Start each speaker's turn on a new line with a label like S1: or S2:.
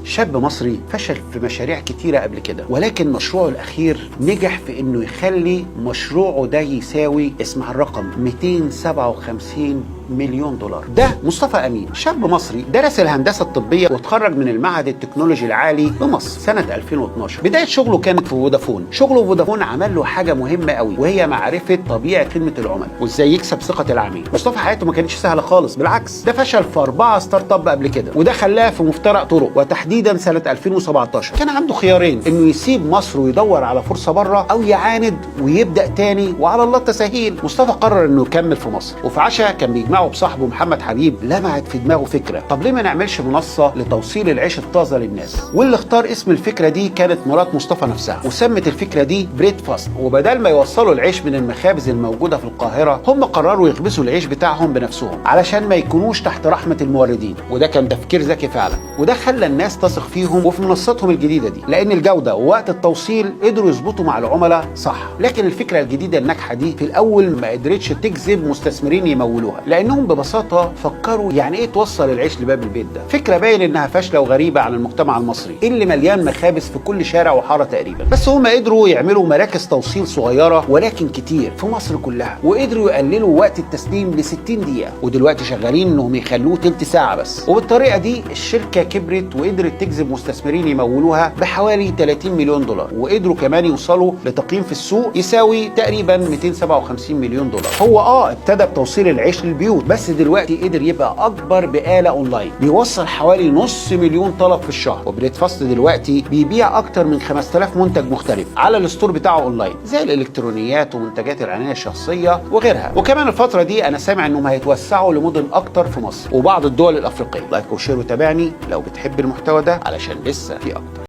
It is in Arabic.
S1: شاب مصري فشل في مشاريع كتيرة قبل كده، ولكن مشروعه الأخير نجح في إنه يخلي مشروعه ده يساوي، اسمع الرقم، 257 مليون دولار. ده مصطفى أمين، شاب مصري درس الهندسة الطبية وتخرج من المعهد التكنولوجي العالي بمصر سنة 2012. بداية شغله كانت في فودافون. شغله في فودافون عمل له حاجة مهمة قوي، وهي معرفة طبيعة خدمة العملاء وإزاي يكسب ثقة العميل. مصطفى حياته ما كانتش سهلة خالص، بالعكس ده فشل في 4 ستارت اب قبل كده، وده خلاه في مفترق طرق. وتحديدا سنة 2017 كان عنده خيارين، إنه يسيب مصر ويدور على فرصة بره، أو يعاند ويبدأ تاني وعلى الله التسهيل. مصطفى قرر إنه يكمل في مصر، وفي عشاء كان بيجمعه بصاحبه محمد حبيب لمعت في دماغه فكرة، طب ليه ما نعملش منصة لتوصيل العيش الطازة للناس؟ واللي اختار اسم الفكرة دي كانت مرات مصطفى نفسها، وسمت الفكرة دي بريد فاست. وبدل ما يوصلوا العيش من المخابز الموجودة في القاهرة، هم قرروا يخبزوا العيش بتاعهم بنفسهم علشان ما يكونوش تحت رحمة الموردين. وده كان تفكير ذكي فعلا، وده خلى الناس تثق فيهم وفي منصتهم الجديدة دي، لأن الجودة ووقت التوصيل قدروا يظبطوا مع العملاء صح. لكن الفكرة الجديدة الناجحة دي في الأول ما قدرتش تجذب مستثمرين يمولوها، لأنهم ببساطة فكروا يعني ايه توصل العيش لباب البيت. ده فكرة باين انها فاشلة وغريبة عن المجتمع المصري اللي مليان مخابز في كل شارع وحارة تقريبا. بس هم قدروا يعملوا مراكز توصيل صغيرة ولكن كتير في مصر كلها، وقدروا يقللوا وقت التسليم ل 60 دقيقة، ودلوقتي شغالين انهم يخلوه تلت ساعة بس. وبالطريقة دي الشركة كبرت وقدرت تجذب مستثمرين يمولوها بحوالي 30 مليون دولار، وقدروا كمان يوصلوا لتقييم في السوق يساوي تقريبا 257 مليون دولار. هو ابتدى بتوصيل العيش للبيوت، بس دلوقتي قدر يبقى اكبر بآلة اونلاين بيوصل حوالي نص مليون طلب في الشهر. وبريد فاست دلوقتي بيبيع اكتر من 5000 منتج مختلف على الستور بتاعه اونلاين، زي الالكترونيات ومنتجات العناية الشخصية وغيرها. وكمان الفترة دي انا سامع انهم هيتوسعوا لمدن اكتر في مصر وبعض الدول الافريقية. لايك وشير وتابعني لو بتحب المحتوى ده علشان لسه في اكتر.